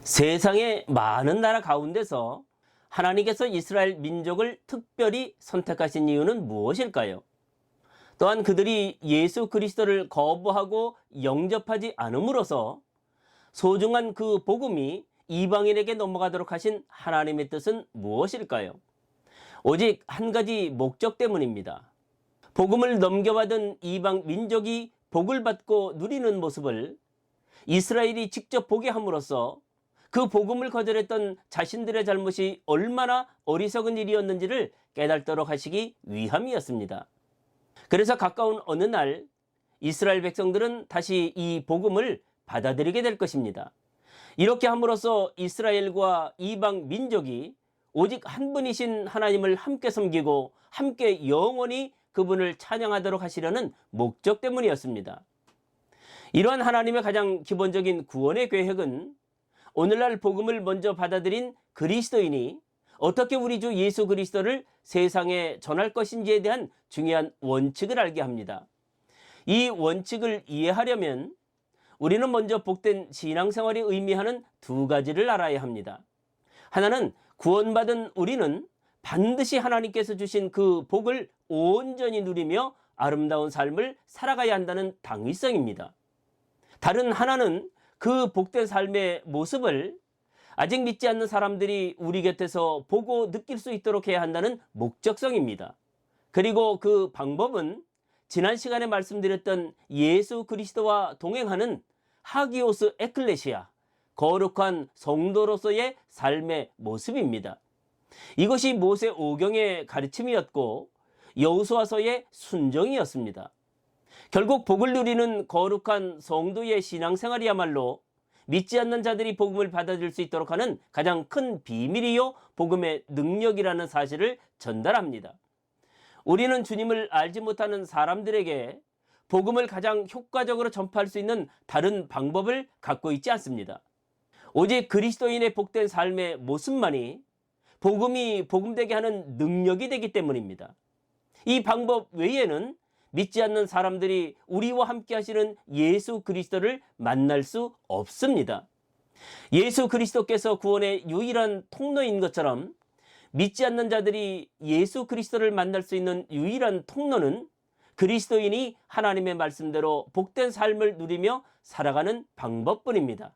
세상의 많은 나라 가운데서 하나님께서 이스라엘 민족을 특별히 선택하신 이유는 무엇일까요? 또한 그들이 예수 그리스도를 거부하고 영접하지 않음으로써 소중한 그 복음이 이방인에게 넘어가도록 하신 하나님의 뜻은 무엇일까요? 오직 한 가지 목적 때문입니다. 복음을 넘겨받은 이방 민족이 복을 받고 누리는 모습을 이스라엘이 직접 보게 함으로써 그 복음을 거절했던 자신들의 잘못이 얼마나 어리석은 일이었는지를 깨닫도록 하시기 위함이었습니다. 그래서 가까운 어느 날 이스라엘 백성들은 다시 이 복음을 받아들이게 될 것입니다. 이렇게 함으로써 이스라엘과 이방 민족이 오직 한 분이신 하나님을 함께 섬기고 함께 영원히 그분을 찬양하도록 하시려는 목적 때문이었습니다. 이러한 하나님의 가장 기본적인 구원의 계획은 오늘날 복음을 먼저 받아들인 그리스도인이 어떻게 우리 주 예수 그리스도를 세상에 전할 것인지에 대한 중요한 원칙을 알게 합니다. 이 원칙을 이해하려면 우리는 먼저 복된 신앙생활이 의미하는 두 가지를 알아야 합니다. 하나는 구원받은 우리는 반드시 하나님께서 주신 그 복을 온전히 누리며 아름다운 삶을 살아가야 한다는 당위성입니다. 다른 하나는 그 복된 삶의 모습을 아직 믿지 않는 사람들이 우리 곁에서 보고 느낄 수 있도록 해야 한다는 목적성입니다. 그리고 그 방법은 지난 시간에 말씀드렸던 예수 그리스도와 동행하는 하기오스 에클레시아, 거룩한 성도로서의 삶의 모습입니다. 이것이 모세 오경의 가르침이었고 여호수아서의 순종이었습니다. 결국 복을 누리는 거룩한 성도의 신앙생활이야말로 믿지 않는 자들이 복음을 받아들일 수 있도록 하는 가장 큰 비밀이요 복음의 능력이라는 사실을 전달합니다. 우리는 주님을 알지 못하는 사람들에게 복음을 가장 효과적으로 전파할 수 있는 다른 방법을 갖고 있지 않습니다. 오직 그리스도인의 복된 삶의 모습만이 복음이 복음되게 하는 능력이 되기 때문입니다. 이 방법 외에는 믿지 않는 사람들이 우리와 함께 하시는 예수 그리스도를 만날 수 없습니다. 예수 그리스도께서 구원의 유일한 통로인 것처럼 믿지 않는 자들이 예수 그리스도를 만날 수 있는 유일한 통로는 그리스도인이 하나님의 말씀대로 복된 삶을 누리며 살아가는 방법뿐입니다.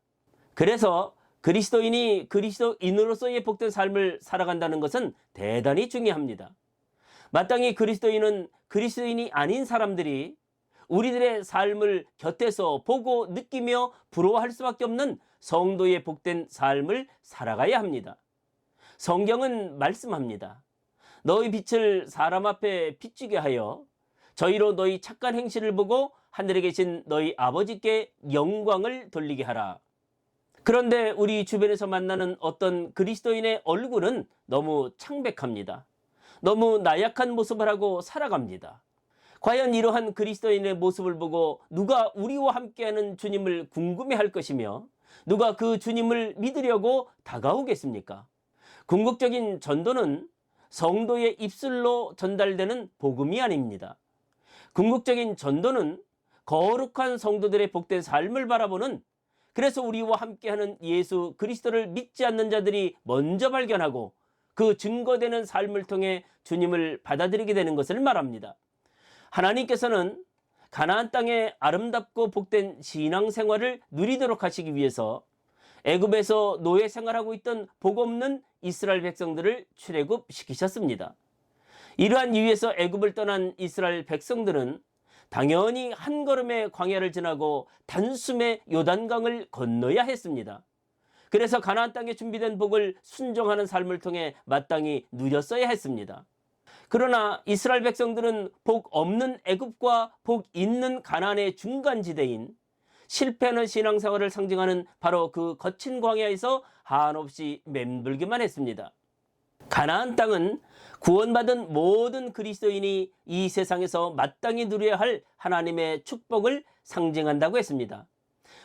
그래서 그리스도인이 그리스도인으로서의 복된 삶을 살아간다는 것은 대단히 중요합니다. 마땅히 그리스도인은 그리스도인이 아닌 사람들이 우리들의 삶을 곁에서 보고 느끼며 부러워할 수밖에 없는 성도의 복된 삶을 살아가야 합니다. 성경은 말씀합니다. 너희 빛을 사람 앞에 비추게 하여 저희로 너희 착한 행실을 보고 하늘에 계신 너희 아버지께 영광을 돌리게 하라. 그런데 우리 주변에서 만나는 어떤 그리스도인의 얼굴은 너무 창백합니다. 너무 나약한 모습을 하고 살아갑니다. 과연 이러한 그리스도인의 모습을 보고 누가 우리와 함께하는 주님을 궁금해할 것이며 누가 그 주님을 믿으려고 다가오겠습니까? 궁극적인 전도는 성도의 입술로 전달되는 복음이 아닙니다. 궁극적인 전도는 거룩한 성도들의 복된 삶을 바라보는, 그래서 우리와 함께하는 예수 그리스도를 믿지 않는 자들이 먼저 발견하고 그 증거되는 삶을 통해 주님을 받아들이게 되는 것을 말합니다. 하나님께서는 가나안 땅의 아름답고 복된 신앙생활을 누리도록 하시기 위해서 애굽에서 노예 생활하고 있던 복 없는 이스라엘 백성들을 출애굽시키셨습니다. 이러한 이유에서 애굽을 떠난 이스라엘 백성들은 당연히 한 걸음의 광야를 지나고 단숨에 요단강을 건너야 했습니다. 그래서 가나안 땅에 준비된 복을 순종하는 삶을 통해 마땅히 누렸어야 했습니다. 그러나 이스라엘 백성들은 복 없는 애굽과 복 있는 가나안의 중간지대인 실패하는 신앙생활을 상징하는 바로 그 거친 광야에서 한없이 맴돌기만 했습니다. 가나안 땅은 구원받은 모든 그리스도인이 이 세상에서 마땅히 누려야 할 하나님의 축복을 상징한다고 했습니다.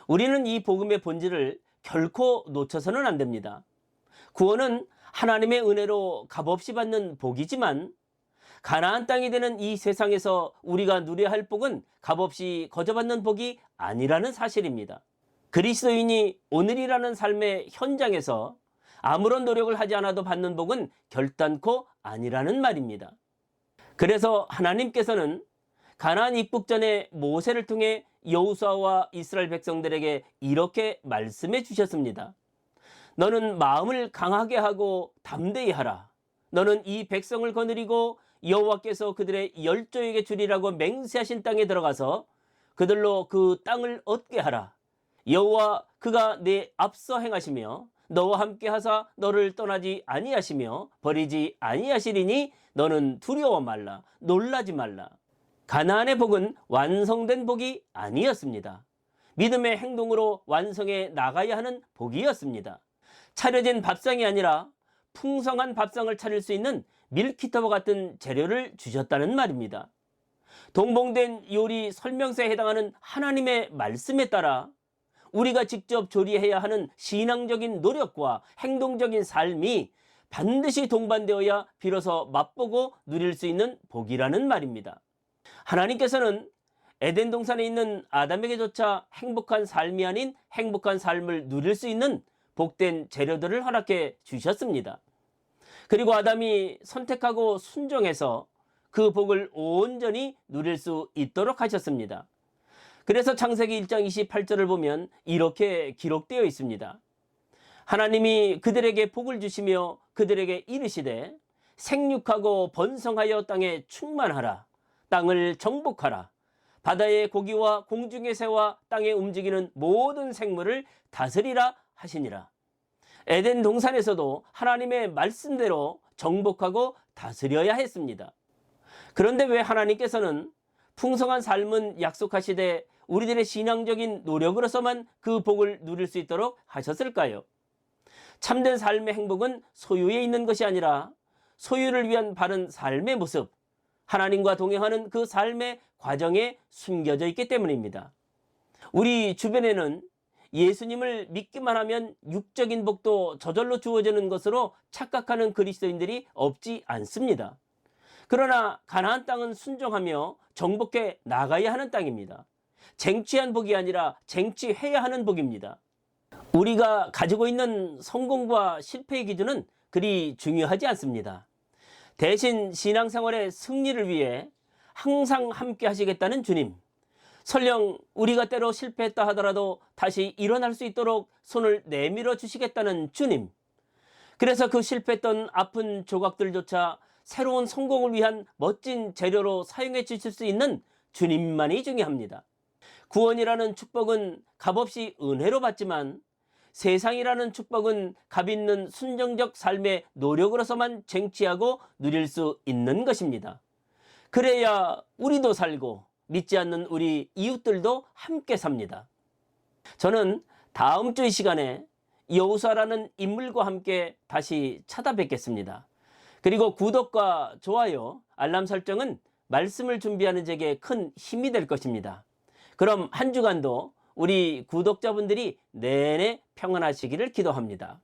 우리는 이 복음의 본질을 결코 놓쳐서는 안 됩니다. 구원은 하나님의 은혜로 값없이 받는 복이지만 가나안 땅이 되는 이 세상에서 우리가 누려야 할 복은 값없이 거저받는 복이 아니라는 사실입니다. 그리스도인이 오늘이라는 삶의 현장에서 아무런 노력을 하지 않아도 받는 복은 결단코 아니라는 말입니다. 그래서 하나님께서는 가나안 입국 전에 모세를 통해 여호수아와 이스라엘 백성들에게 이렇게 말씀해 주셨습니다. 너는 마음을 강하게 하고 담대히 하라. 너는 이 백성을 거느리고 여호와께서 그들의 열조에게 주리라고 맹세하신 땅에 들어가서 그들로 그 땅을 얻게 하라. 여호와 그가 내 앞서 행하시며 너와 함께 하사 너를 떠나지 아니하시며 버리지 아니하시리니 너는 두려워 말라. 놀라지 말라. 가나안의 복은 완성된 복이 아니었습니다. 믿음의 행동으로 완성해 나가야 하는 복이었습니다. 차려진 밥상이 아니라 풍성한 밥상을 차릴 수 있는 밀키트와 같은 재료를 주셨다는 말입니다. 동봉된 요리 설명서에 해당하는 하나님의 말씀에 따라 우리가 직접 조리해야 하는 신앙적인 노력과 행동적인 삶이 반드시 동반되어야 비로소 맛보고 누릴 수 있는 복이라는 말입니다. 하나님께서는 에덴 동산에 있는 아담에게조차 행복한 삶이 아닌 행복한 삶을 누릴 수 있는 복된 재료들을 허락해 주셨습니다. 그리고 아담이 선택하고 순종해서 그 복을 온전히 누릴 수 있도록 하셨습니다. 그래서 창세기 1장 28절을 보면 이렇게 기록되어 있습니다. 하나님이 그들에게 복을 주시며 그들에게 이르시되 생육하고 번성하여 땅에 충만하라. 땅을 정복하라. 바다의 고기와 공중의 새와 땅에 움직이는 모든 생물을 다스리라 하시니라. 에덴 동산에서도 하나님의 말씀대로 정복하고 다스려야 했습니다. 그런데 왜 하나님께서는 풍성한 삶은 약속하시되 우리들의 신앙적인 노력으로서만 그 복을 누릴 수 있도록 하셨을까요? 참된 삶의 행복은 소유에 있는 것이 아니라 소유를 위한 바른 삶의 모습, 하나님과 동행하는 그 삶의 과정에 숨겨져 있기 때문입니다. 우리 주변에는 예수님을 믿기만 하면 육적인 복도 저절로 주어지는 것으로 착각하는 그리스도인들이 없지 않습니다. 그러나 가나안 땅은 순종하며 정복해 나가야 하는 땅입니다. 쟁취한 복이 아니라 쟁취해야 하는 복입니다. 우리가 가지고 있는 성공과 실패의 기준은 그리 중요하지 않습니다. 대신 신앙생활의 승리를 위해 항상 함께 하시겠다는 주님, 설령 우리가 때로 실패했다 하더라도 다시 일어날 수 있도록 손을 내밀어 주시겠다는 주님, 그래서 그 실패했던 아픈 조각들조차 새로운 성공을 위한 멋진 재료로 사용해 주실 수 있는 주님만이 중요합니다. 구원이라는 축복은 값없이 은혜로 받지만 세상이라는 축복은 값 있는 순정적 삶의 노력으로서만 쟁취하고 누릴 수 있는 것입니다. 그래야 우리도 살고 믿지 않는 우리 이웃들도 함께 삽니다. 저는 다음 주 이 시간에 여호수아라는 인물과 함께 다시 찾아뵙겠습니다. 그리고 구독과 좋아요, 알람 설정은 말씀을 준비하는 제게 큰 힘이 될 것입니다. 그럼 한 주간도 우리 구독자분들이 내내 평안하시기를 기도합니다.